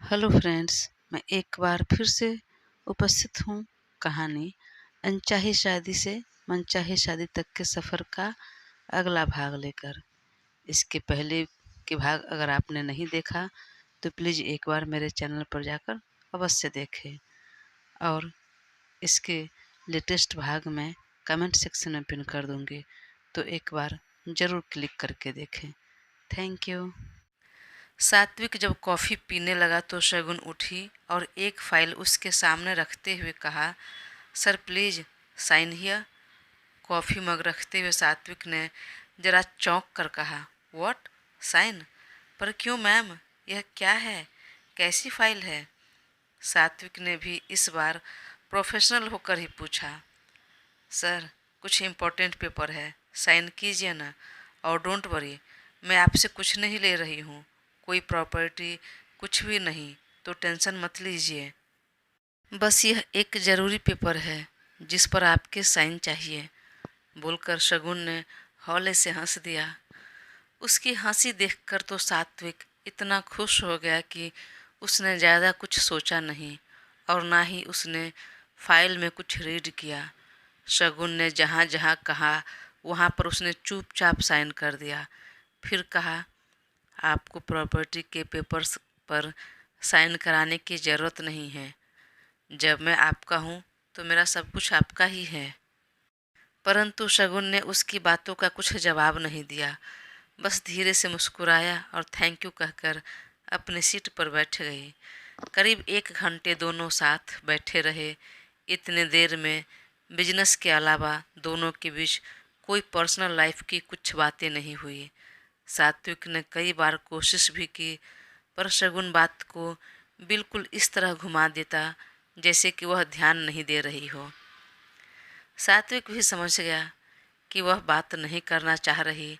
Hello friends, मैं एक बार फिर से उपस्थित हूँ कहानी अनचाही शादी से मनचाही शादी तक के सफ़र का अगला भाग लेकर। इसके पहले के भाग अगर आपने नहीं देखा तो प्लीज़ एक बार मेरे चैनल पर जाकर अवश्य देखें और इसके लेटेस्ट भाग मैं कमेंट सेक्शन में पिन कर दूँगी, तो एक बार ज़रूर क्लिक करके देखें। Thank you. सात्विक जब कॉफ़ी पीने लगा तो शगुन उठी और एक फाइल उसके सामने रखते हुए कहा, sir please sign here. Coffee mug रखते हुए सात्विक ने जरा चौंक कर कहा, व्हाट साइन? पर क्यों मैम, यह क्या है? कैसी फाइल है? सात्विक ने भी इस बार प्रोफेशनल होकर ही पूछा, सर कुछ इम्पोर्टेंट पेपर है, साइन कीजिए ना। और डोंट वरी, मैं आपसे कुछ नहीं ले रही हूँ, कोई प्रॉपर्टी कुछ भी नहीं, तो टेंशन मत लीजिए। बस यह एक ज़रूरी पेपर है जिस पर आपके साइन चाहिए, बोलकर शगुन ने हौले से हंस दिया। उसकी हंसी देखकर तो सात्विक इतना खुश हो गया कि उसने ज़्यादा कुछ सोचा नहीं और ना ही उसने फाइल में कुछ रीड किया। शगुन ने जहाँ जहाँ कहा वहाँ पर उसने चुपचाप साइन कर दिया। फिर कहा, आपको प्रॉपर्टी के पेपर्स पर साइन कराने की ज़रूरत नहीं है। जब मैं आपका हूँ तो मेरा सब कुछ आपका ही है। परंतु शगुन ने उसकी बातों का कुछ जवाब नहीं दिया, बस धीरे से मुस्कुराया और थैंक यू कहकर अपनी सीट पर बैठ गई। करीब 1 घंटे दोनों साथ बैठे रहे। इतने देर में बिजनेस के अलावा दोनों के बीच कोई पर्सनल लाइफ की कुछ बातें नहीं हुई। सात्विक ने कई बार कोशिश भी की, पर शगुन बात को बिल्कुल इस तरह घुमा देता जैसे कि वह ध्यान नहीं दे रही हो। सात्विक भी समझ गया कि वह बात नहीं करना चाह रही,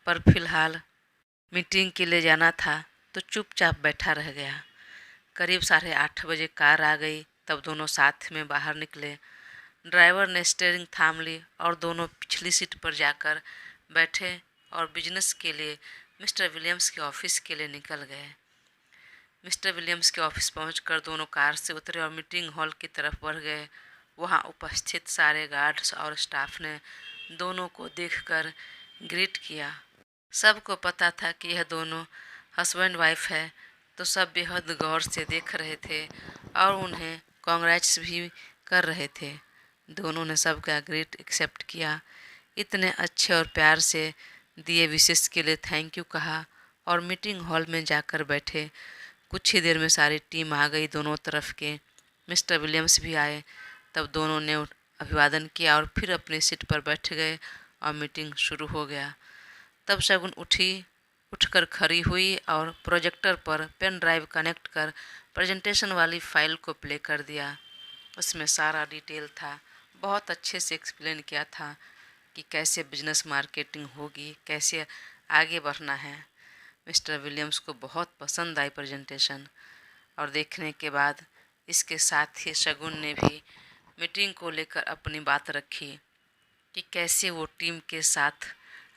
पर फिलहाल मीटिंग के लिए जाना था तो चुपचाप बैठा रह गया। करीब 8:30 बजे कार आ गई, तब दोनों साथ में बाहर निकले। ड्राइवर ने स्टीयरिंग थाम ली और दोनों पिछली सीट पर जाकर बैठे और बिजनेस के लिए मिस्टर विलियम्स के ऑफिस के लिए निकल गए। मिस्टर विलियम्स के ऑफिस पहुंचकर दोनों कार से उतरे और मीटिंग हॉल की तरफ बढ़ गए। वहां उपस्थित सारे गार्ड्स और स्टाफ ने दोनों को देखकर ग्रीट किया। सबको पता था कि यह दोनों हस्बैंड वाइफ है, तो सब बेहद गौर से देख रहे थे और उन्हें कॉन्ग्रेट्स भी कर रहे थे। दोनों ने सबका ग्रेट एक्सेप्ट किया। इतने अच्छे और प्यार से दिए विशेष के लिए थैंक यू कहा और मीटिंग हॉल में जाकर बैठे। कुछ ही देर में सारी टीम आ गई दोनों तरफ के। मिस्टर विलियम्स भी आए। तब दोनों ने अभिवादन किया और फिर अपनी सीट पर बैठ गए और मीटिंग शुरू हो गया। तब शगुन उठकर खड़ी हुई और प्रोजेक्टर पर पेन ड्राइव कनेक्ट कर प्रेजेंटेशन वाली फाइल को प्ले कर दिया। उसमें सारा डिटेल था, बहुत अच्छे से एक्सप्लेन किया था कि कैसे बिजनेस मार्केटिंग होगी, कैसे आगे बढ़ना है। मिस्टर विलियम्स को बहुत पसंद आई प्रेजेंटेशन और देखने के बाद इसके साथ ही शगुन ने भी मीटिंग को लेकर अपनी बात रखी कि कैसे वो टीम के साथ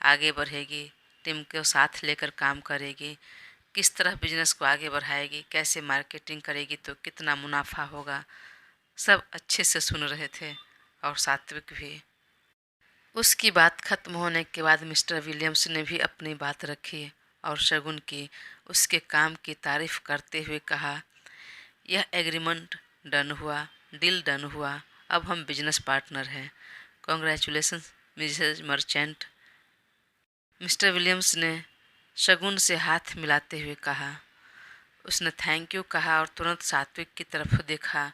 आगे बढ़ेगी, टीम को साथ लेकर काम करेगी, किस तरह बिजनेस को आगे बढ़ाएगी, कैसे मार्केटिंग करेगी तो कितना मुनाफा होगा। सब अच्छे से सुन रहे थे और सात्विक भी। उसकी बात खत्म होने के बाद मिस्टर विलियम्स ने भी अपनी बात रखी और शगुन की उसके काम की तारीफ करते हुए कहा, यह एग्रीमेंट डन हुआ, डील डन हुआ, अब हम बिजनेस पार्टनर हैं। Congratulations Mrs Merchant. Mr Williams ने शगुन से हाथ मिलाते हुए कहा। उसने थैंक यू कहा और तुरंत सात्विक की तरफ देखा,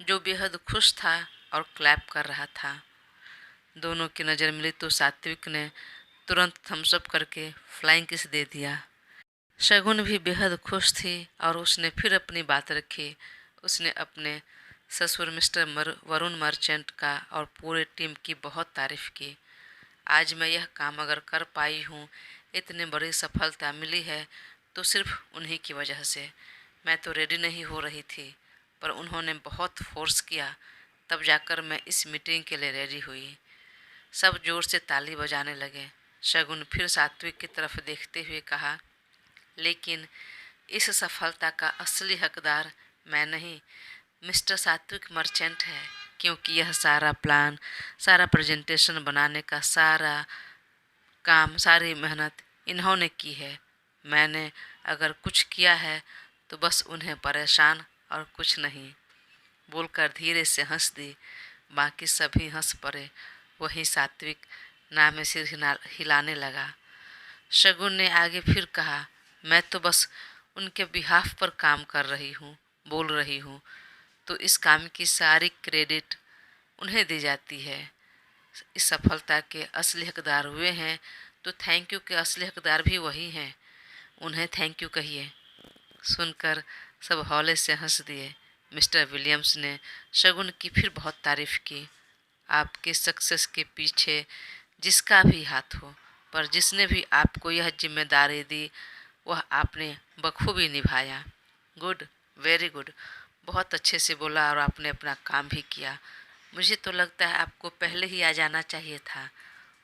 जो बेहद खुश था और क्लैप कर रहा था। दोनों की नज़र मिली तो सात्विक ने तुरंत थम्सअप करके फ्लाइंग किस दे दिया। शगुन भी बेहद खुश थी और उसने फिर अपनी बात रखी। उसने अपने ससुर मिस्टर वरुण मर्चेंट का और पूरे टीम की बहुत तारीफ की। आज मैं यह काम अगर कर पाई हूँ, इतनी बड़ी सफलता मिली है, तो सिर्फ उन्हीं की वजह से। मैं तो रेडी नहीं हो रही थी, पर उन्होंने बहुत फोर्स किया, तब जाकर मैं इस मीटिंग के लिए रेडी हुई। सब जोर से ताली बजाने लगे। शगुन फिर सात्विक की तरफ देखते हुए कहा, लेकिन इस सफलता का असली हकदार मैं नहीं, मिस्टर सात्विक मर्चेंट है, क्योंकि यह सारा प्लान, सारा प्रेजेंटेशन बनाने का सारा काम, सारी मेहनत इन्होंने की है। मैंने अगर कुछ किया है तो बस उन्हें परेशान और कुछ नहीं, बोलकर धीरे से हंस दी। बाकी सभी हंस पड़े। वही सात्विक नाम में सिर हिलाने लगा। शगुन ने आगे फिर कहा, मैं तो बस उनके बिहाफ पर काम कर रही हूँ, बोल रही हूँ, तो इस काम की सारी क्रेडिट उन्हें दी जाती है। इस सफलता के असली हकदार हुए हैं तो थैंक यू के असली हकदार भी वही हैं। उन्हें थैंक यू कहिए। सुनकर सब हौले से हंस दिए। मिस्टर विलियम्स ने शगुन की फिर बहुत तारीफ की। आपके सक्सेस के पीछे जिसका भी हाथ हो, पर जिसने भी आपको यह जिम्मेदारी दी वह आपने बखूबी निभाया। गुड, वेरी गुड, बहुत अच्छे से बोला और आपने अपना काम भी किया। मुझे तो लगता है आपको पहले ही आ जाना चाहिए था।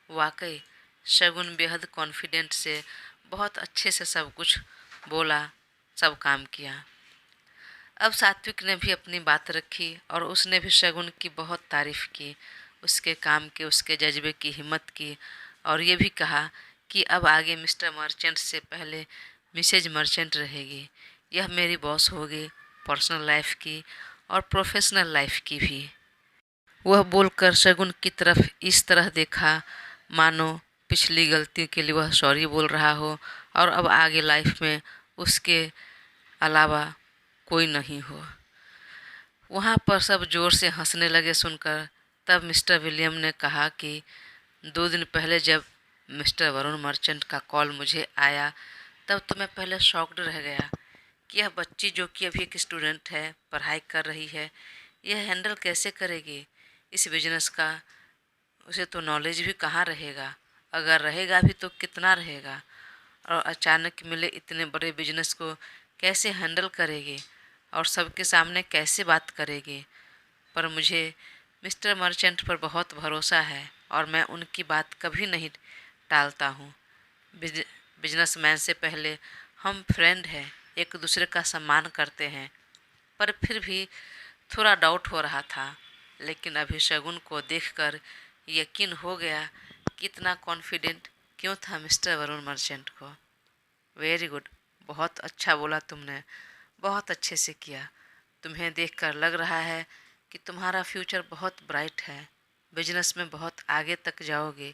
वाकई, शगुन बेहद कॉन्फिडेंट से बहुत अच्छे से सब कुछ बोला, सब काम किया। अब सात्विक ने भी अपनी बात रखी और उसने भी शगुन की बहुत तारीफ की, उसके काम की, उसके जज्बे की, हिम्मत की, और ये भी कहा कि अब आगे मिस्टर मर्चेंट से पहले मिसेज मर्चेंट रहेगी। यह मेरी बॉस होगी, पर्सनल लाइफ की और प्रोफेशनल लाइफ की भी। वह बोलकर शगुन की तरफ इस तरह देखा मानो पिछली गलती के लिए वह सॉरी बोल रहा हो और अब आगे लाइफ में उसके अलावा कोई नहीं हो। वहाँ पर सब जोर से हंसने लगे सुनकर। तब मिस्टर विलियम ने कहा कि 2 दिन पहले जब मिस्टर वरुण मर्चेंट का कॉल मुझे आया तब तो मैं पहले शॉक्ड रह गया कि यह बच्ची जो कि अभी एक स्टूडेंट है, पढ़ाई कर रही है, यह हैंडल कैसे करेगी इस बिजनेस का। उसे तो नॉलेज भी कहाँ रहेगा, अगर रहेगा भी तो कितना रहेगा, और अचानक मिले इतने बड़े बिजनेस को कैसे हैंडल करेगी और सबके सामने कैसे बात करेगी। पर मुझे मिस्टर मर्चेंट पर बहुत भरोसा है और मैं उनकी बात कभी नहीं टालता हूँ। बिजनेसमैन से पहले हम फ्रेंड हैं, एक दूसरे का सम्मान करते हैं। पर फिर भी थोड़ा डाउट हो रहा था, लेकिन अभी शगुन को देखकर यकीन हो गया कि इतना कॉन्फिडेंट क्यों था मिस्टर वरुण मर्चेंट को। वेरी गुड, बहुत अच्छा बोला तुमने, बहुत अच्छे से किया। तुम्हें देखकर लग रहा है कि तुम्हारा फ्यूचर बहुत ब्राइट है, बिजनेस में बहुत आगे तक जाओगे।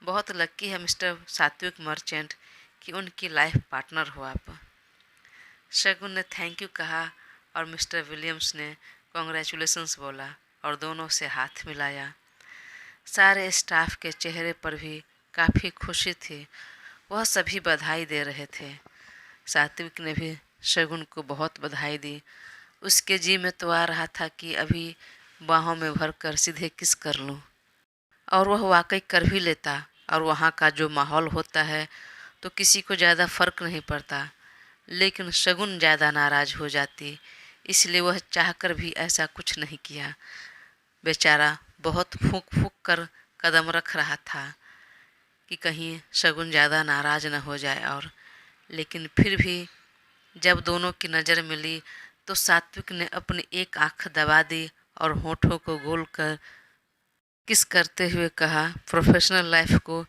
बहुत लकी है मिस्टर सात्विक मर्चेंट कि उनकी लाइफ पार्टनर हो आप। शगुन ने थैंक यू कहा और मिस्टर विलियम्स ने कॉन्ग्रेचुलेशंस बोला और दोनों से हाथ मिलाया। सारे स्टाफ के चेहरे पर भी काफ़ी खुशी थी, वह सभी बधाई दे रहे थे। सात्विक ने भी शगुन को बहुत बधाई दी। उसके जी में तो आ रहा था कि अभी बाहों में भरकर सीधे किस कर लूं, और वह वाकई कर भी लेता। और वहाँ का जो माहौल होता है तो किसी को ज़्यादा फर्क नहीं पड़ता, लेकिन शगुन ज़्यादा नाराज़ हो जाती, इसलिए वह चाहकर भी ऐसा कुछ नहीं किया। बेचारा बहुत फूंक फूंक कर कदम रख रहा था कि कहीं शगुन ज़्यादा नाराज़ न हो जाए। और लेकिन फिर भी जब दोनों की नज़र मिली तो सात्विक ने अपनी एक आंख दबा दी और होठों को गोल कर किस करते हुए कहा, प्रोफेशनल लाइफ को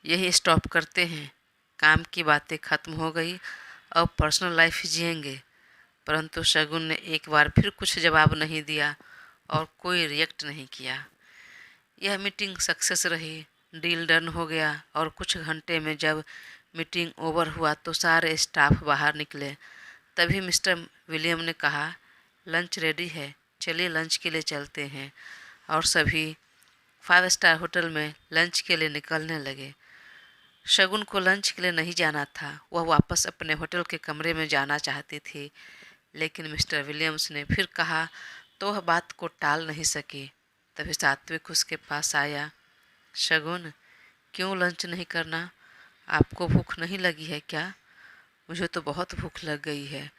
यही स्टॉप करते हैं, काम की बातें ख़त्म हो गई, अब पर्सनल लाइफ जिएंगे। परंतु शगुन ने एक बार फिर कुछ जवाब नहीं दिया और कोई रिएक्ट नहीं किया। यह मीटिंग सक्सेस रही, डील डन हो गया और कुछ घंटे में जब मीटिंग ओवर हुआ तो सारे स्टाफ बाहर निकले। तभी मिस्टर विलियम ने कहा, लंच रेडी है, चलिए लंच के लिए चलते हैं। और सभी 5 स्टार होटल में लंच के लिए निकलने लगे। शगुन को लंच के लिए नहीं जाना था, वह वापस अपने होटल के कमरे में जाना चाहती थी, लेकिन मिस्टर विलियम्स ने फिर कहा तो वह बात को टाल नहीं सकी। तभी सात्विक उसके पास आया। शगुन, क्यों लंच नहीं करना? आपको भूख नहीं लगी है क्या? मुझे तो बहुत भूख लग गई है,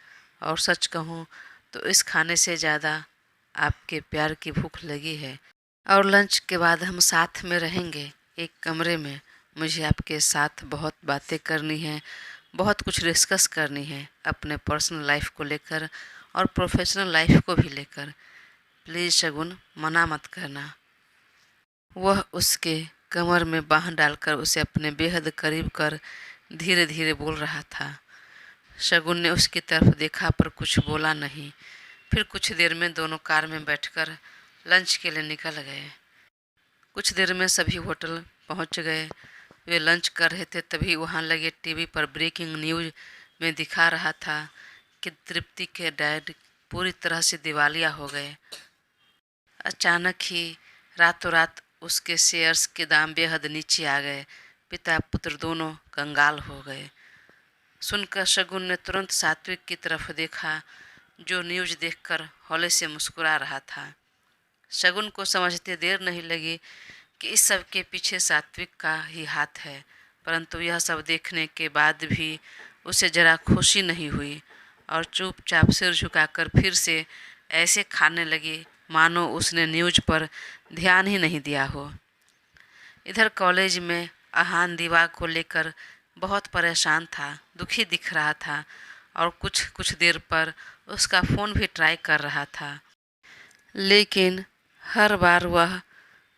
और सच कहूँ तो इस खाने से ज़्यादा आपके प्यार की भूख लगी है। और लंच के बाद हम साथ में रहेंगे एक कमरे में। मुझे आपके साथ बहुत बातें करनी है, बहुत कुछ डिस्कस करनी है अपने पर्सनल लाइफ को लेकर और प्रोफेशनल लाइफ को भी लेकर। प्लीज़ शगुन, मना मत करना। वह उसके कमर में बाँह डालकर उसे अपने बेहद करीब कर धीरे धीरे बोल रहा था। शगुन ने उसकी तरफ देखा पर कुछ बोला नहीं। फिर कुछ देर में दोनों कार में बैठकर लंच के लिए निकल गए। कुछ देर में सभी होटल पहुंच गए। वे लंच कर रहे थे तभी वहां लगे टीवी पर ब्रेकिंग न्यूज में दिखा रहा था कि तृप्ति के डैड पूरी तरह से दिवालिया हो गए। अचानक ही रातों रात उसके शेयर्स के दाम बेहद नीचे आ गए। पिता पुत्र दोनों कंगाल हो गए। सुनकर शगुन ने तुरंत सात्विक की तरफ देखा, जो न्यूज देखकर हौले से मुस्कुरा रहा था। शगुन को समझते देर नहीं लगी कि इस सब के पीछे सात्विक का ही हाथ है, परंतु यह सब देखने के बाद भी उसे जरा खुशी नहीं हुई और चुपचाप सिर झुकाकर फिर से ऐसे खाने लगी मानो उसने न्यूज पर ध्यान ही नहीं दिया हो। इधर कॉलेज में अहान दीवा को लेकर बहुत परेशान था, दुखी दिख रहा था और कुछ कुछ देर पर उसका फ़ोन भी ट्राई कर रहा था, लेकिन हर बार वह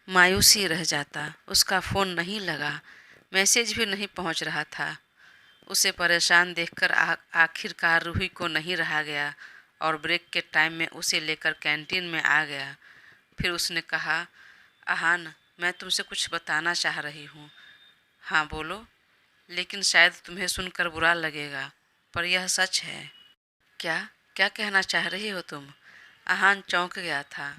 मायूसी रह जाता। उसका फ़ोन नहीं लगा, मैसेज भी नहीं पहुंच रहा था। उसे परेशान देखकर आखिरकार रूही को नहीं रहा गया और ब्रेक के टाइम में उसे लेकर कैंटीन में आ गया। फिर उसने कहा, अहान, मैं तुमसे कुछ बताना चाह रही हूँ। हाँ बोलो, लेकिन शायद तुम्हें सुनकर बुरा लगेगा, पर यह सच है। क्या क्या कहना चाह रही हो तुम? अहान चौंक गया था।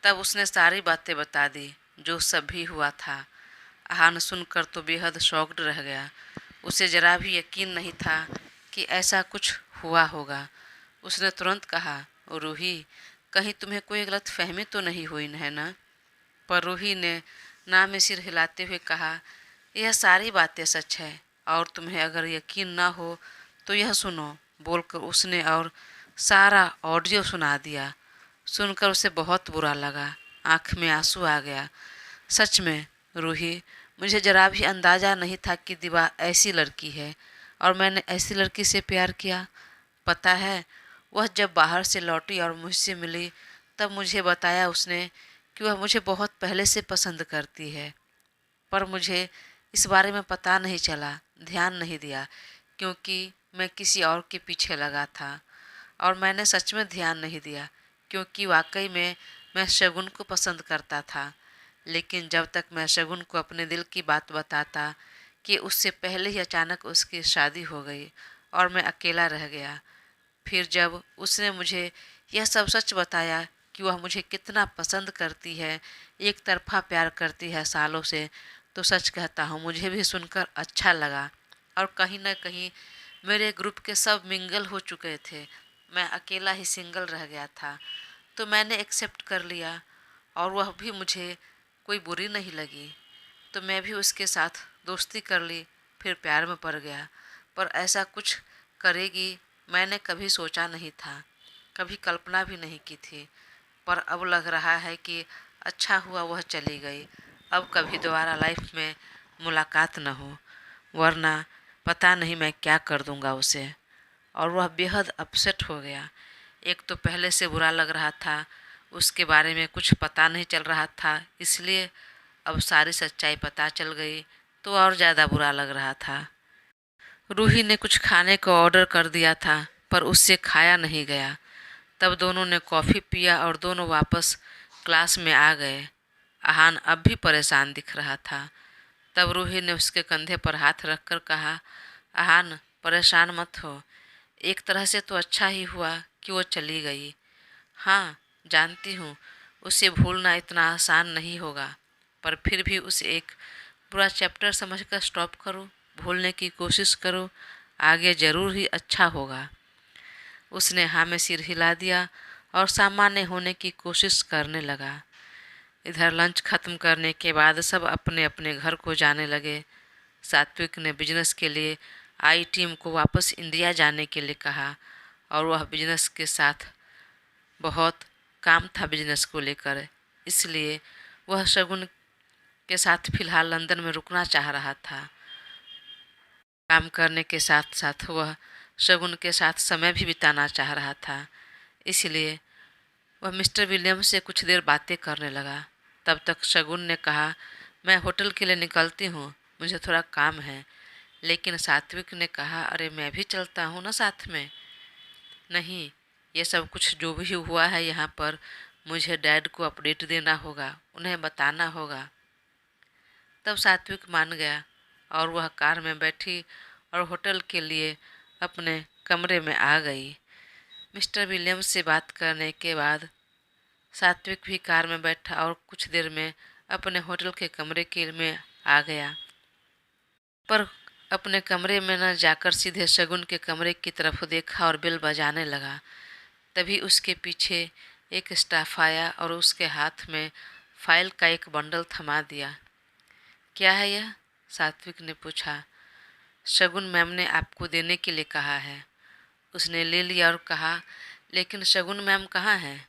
तब उसने सारी बातें बता दी जो सब भी हुआ था। अहान सुनकर तो बेहद शॉक्ड रह गया। उसे जरा भी यकीन नहीं था कि ऐसा कुछ हुआ होगा। उसने तुरंत कहा, रूही, कहीं तुम्हें कोई गलत फहमी तो नहीं हुई है ना? पर रूही ने ना में सिर हिलाते हुए कहा, यह सारी बातें सच है और तुम्हें अगर यकीन ना हो तो यह सुनो, बोलकर उसने और सारा ऑडियो सुना दिया। सुनकर उसे बहुत बुरा लगा, आँख में आंसू आ गया। सच में रूही, मुझे जरा भी अंदाज़ा नहीं था कि दिवा ऐसी लड़की है और मैंने ऐसी लड़की से प्यार किया। पता है, वह जब बाहर से लौटी और मुझसे मिली तब मुझे बताया उसने कि वह मुझे बहुत पहले से पसंद करती है, पर मुझे इस बारे में पता नहीं चला, ध्यान नहीं दिया, क्योंकि मैं किसी और के पीछे लगा था। और मैंने सच में ध्यान नहीं दिया क्योंकि वाकई में मैं शगुन को पसंद करता था। लेकिन जब तक मैं शगुन को अपने दिल की बात बताता कि उससे पहले ही अचानक उसकी शादी हो गई और मैं अकेला रह गया। फिर जब उसने मुझे यह सब सच बताया कि वह मुझे कितना पसंद करती है, एक तरफा प्यार करती है सालों से, तो सच कहता हूँ मुझे भी सुनकर अच्छा लगा। और कहीं न कहीं मेरे ग्रुप के सब मिंगल हो चुके थे, मैं अकेला ही सिंगल रह गया था, तो मैंने एक्सेप्ट कर लिया और वह भी मुझे कोई बुरी नहीं लगी, तो मैं भी उसके साथ दोस्ती कर ली, फिर प्यार में पड़ गया। पर ऐसा कुछ करेगी मैंने कभी सोचा नहीं था, कभी कल्पना भी नहीं की थी। पर अब लग रहा है कि अच्छा हुआ वह चली गई, अब कभी दोबारा लाइफ में मुलाकात न हो, वरना पता नहीं मैं क्या कर दूंगा उसे। और वह बेहद अपसेट हो गया। एक तो पहले से बुरा लग रहा था, उसके बारे में कुछ पता नहीं चल रहा था, इसलिए अब सारी सच्चाई पता चल गई तो और ज़्यादा बुरा लग रहा था। रूही ने कुछ खाने को ऑर्डर कर दिया था पर उससे खाया नहीं गया। तब दोनों ने कॉफ़ी पिया और दोनों वापस क्लास में आ गए। अहान अब भी परेशान दिख रहा था। तब रूही ने उसके कंधे पर हाथ रखकर कहा, अहान, परेशान मत हो, एक तरह से तो अच्छा ही हुआ कि वो चली गई। हाँ, जानती हूँ उसे भूलना इतना आसान नहीं होगा, पर फिर भी उसे एक पूरा चैप्टर समझकर स्टॉप करो, भूलने की कोशिश करो, आगे ज़रूर ही अच्छा होगा। उसने हाँ में सिर हिला दिया और सामान्य होने की कोशिश करने लगा। इधर लंच खत्म करने के बाद सब अपने अपने घर को जाने लगे। सात्विक ने बिजनेस के लिए आई टीम को वापस इंडिया जाने के लिए कहा और वह बिजनेस के साथ बहुत काम था बिजनेस को लेकर, इसलिए वह शगुन के साथ फिलहाल लंदन में रुकना चाह रहा था। काम करने के साथ साथ वह शगुन के साथ समय भी बिताना चाह रहा था। इसलिए वह मिस्टर विलियम से कुछ देर बातें करने लगा। तब तक शगुन ने कहा, मैं होटल के लिए निकलती हूँ, मुझे थोड़ा काम है। लेकिन सात्विक ने कहा, अरे मैं भी चलता हूँ ना साथ में। नहीं, ये सब कुछ जो भी हुआ है यहाँ पर मुझे डैड को अपडेट देना होगा, उन्हें बताना होगा। तब सात्विक मान गया और वह कार में बैठी और होटल के लिए अपने कमरे में आ गई। मिस्टर विलियम्स से बात करने के बाद सात्विक भी कार में बैठा और कुछ देर में अपने होटल के कमरे के में आ गया। पर अपने कमरे में न जाकर सीधे शगुन के कमरे की तरफ देखा और बेल बजाने लगा। तभी उसके पीछे एक स्टाफ आया और उसके हाथ में फाइल का एक बंडल थमा दिया। क्या है यह? सात्विक ने पूछा। शगुन मैम ने आपको देने के लिए कहा है। उसने ले लिया और कहा, लेकिन शगुन मैम कहाँ हैं?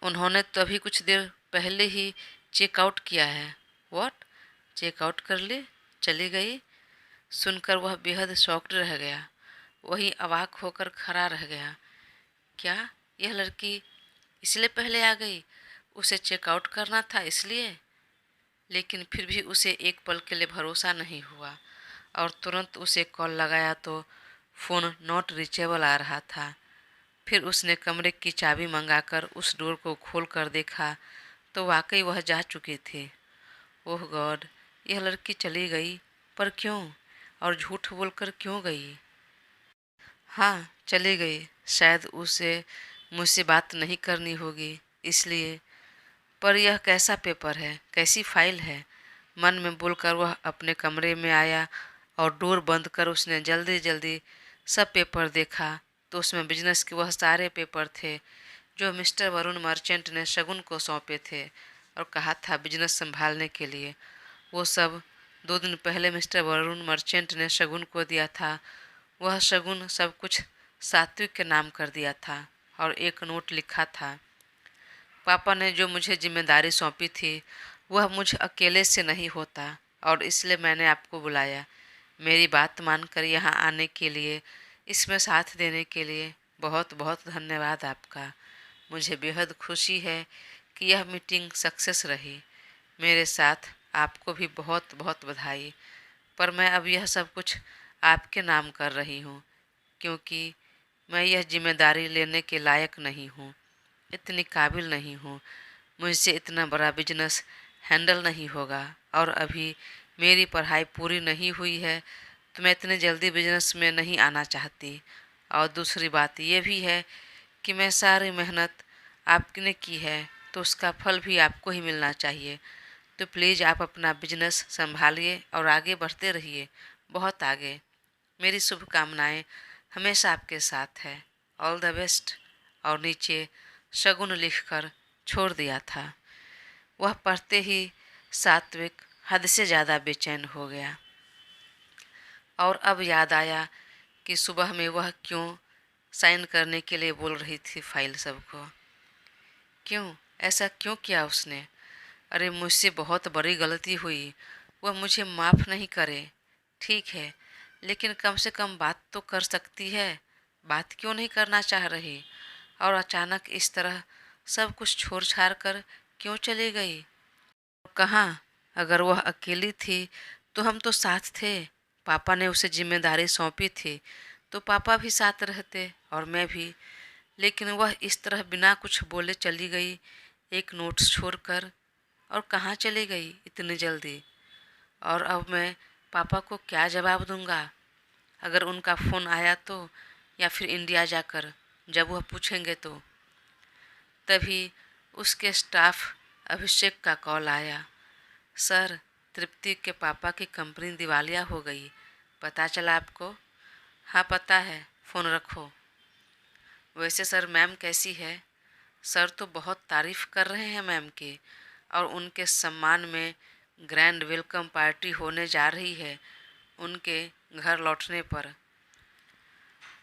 उन्होंने तो अभी कुछ देर पहले ही चेकआउट किया है। व्हाट? चेकआउट कर ली? चली गई? सुनकर वह बेहद शॉक्ड रह गया। वही अवाक होकर खड़ा रह गया। क्या यह लड़की इसलिए पहले आ गई? उसे चेकआउट करना था इसलिए? लेकिन फिर भी उसे एक पल के लिए भरोसा नहीं हुआ और तुरंत उसे कॉल लगाया तो फ़ोन नॉट रीचेबल आ रहा था। फिर उसने कमरे की चाबी मंगाकर उस डोर को खोल कर देखा तो वाकई वह जा चुकी थी। ओह गॉड, यह लड़की चली गई, पर क्यों? और झूठ बोलकर क्यों गई? हाँ, चली गई। शायद उसे मुझसे बात नहीं करनी होगी इसलिए। पर यह कैसा पेपर है, कैसी फाइल है? मन में बोलकर वह अपने कमरे में आया और डोर बंद कर उसने जल्दी जल्दी सब पेपर देखा तो उसमें बिजनेस के वह सारे पेपर थे जो मिस्टर वरुण मर्चेंट ने शगुन को सौंपे थे और कहा था बिजनेस संभालने के लिए। वो सब 2 दिन पहले मिस्टर वरुण मर्चेंट ने शगुन को दिया था। वह शगुन सब कुछ सात्विक के नाम कर दिया था और एक नोट लिखा था, पापा ने जो मुझे जिम्मेदारी सौंपी थी वह मुझ अकेले से नहीं होता और इसलिए मैंने आपको बुलाया। मेरी बात मानकर यहाँ आने के लिए, इसमें साथ देने के लिए बहुत बहुत धन्यवाद आपका। मुझे बेहद खुशी है कि यह मीटिंग सक्सेस रही। मेरे साथ आपको भी बहुत बहुत बधाई। पर मैं अब यह सब कुछ आपके नाम कर रही हूँ क्योंकि मैं यह जिम्मेदारी लेने के लायक नहीं हूँ, इतनी काबिल नहीं हूँ। मुझसे इतना बड़ा बिजनेस हैंडल नहीं होगा और अभी मेरी पढ़ाई पूरी नहीं हुई है तो मैं इतने जल्दी बिजनेस में नहीं आना चाहती। और दूसरी बात यह भी है कि मैं सारी मेहनत आपने की है तो उसका फल भी आपको ही मिलना चाहिए। तो प्लीज़ आप अपना बिजनेस संभालिए और आगे बढ़ते रहिए, बहुत आगे। मेरी शुभकामनाएं हमेशा आपके साथ है। All the best. और नीचे शगुन लिखकर छोड़ दिया था। वह पढ़ते ही सात्विक हद से ज़्यादा बेचैन हो गया और अब याद आया कि सुबह में वह क्यों साइन करने के लिए बोल रही थी फाइल सबको। क्यों ऐसा क्यों किया उसने? अरे मुझसे बहुत बड़ी गलती हुई, वह मुझे माफ़ नहीं करे, ठीक है, लेकिन कम से कम बात तो कर सकती है। बात क्यों नहीं करना चाह रही? और अचानक इस तरह सब कुछ छोड़ छाड़ कर क्यों चली गई? कहाँ? अगर वह अकेली थी तो हम तो साथ थे। पापा ने उसे जिम्मेदारी सौंपी थी तो पापा भी साथ रहते और मैं भी। लेकिन वह इस तरह बिना कुछ बोले चली गई, एक नोट छोड़कर। और कहाँ चली गई इतनी जल्दी? और अब मैं पापा को क्या जवाब दूंगा अगर उनका फ़ोन आया तो, या फिर इंडिया जाकर जब वह पूछेंगे तो? तभी उसके स्टाफ अभिषेक का कॉल आया। सर, तृप्ति के पापा की कंपनी दिवालिया हो गई, पता चला आपको? हाँ पता है, फ़ोन रखो। वैसे सर मैम कैसी है? सर तो बहुत तारीफ़ कर रहे हैं मैम की और उनके सम्मान में ग्रैंड वेलकम पार्टी होने जा रही है उनके घर लौटने पर।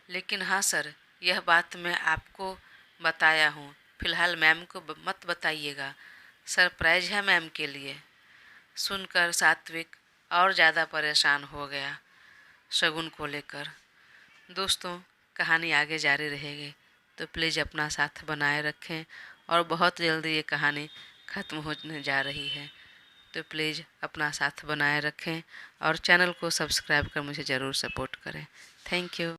लेकिन हाँ सर, यह बात मैं आपको बताया हूँ, फ़िलहाल मैम को मत बताइएगा, सरप्राइज है मैम के लिए। सुनकर सात्विक और ज़्यादा परेशान हो गया। शगुन को लेकर। दोस्तों, कहानी आगे जारी रहेगी, तो प्लीज़ अपना साथ बनाए रखें और बहुत जल्दी ये कहानी ख़त्म होने जा रही है। तो प्लीज़ अपना साथ बनाए रखें और चैनल को सब्सक्राइब कर मुझे ज़रूर सपोर्ट करें। Thank you.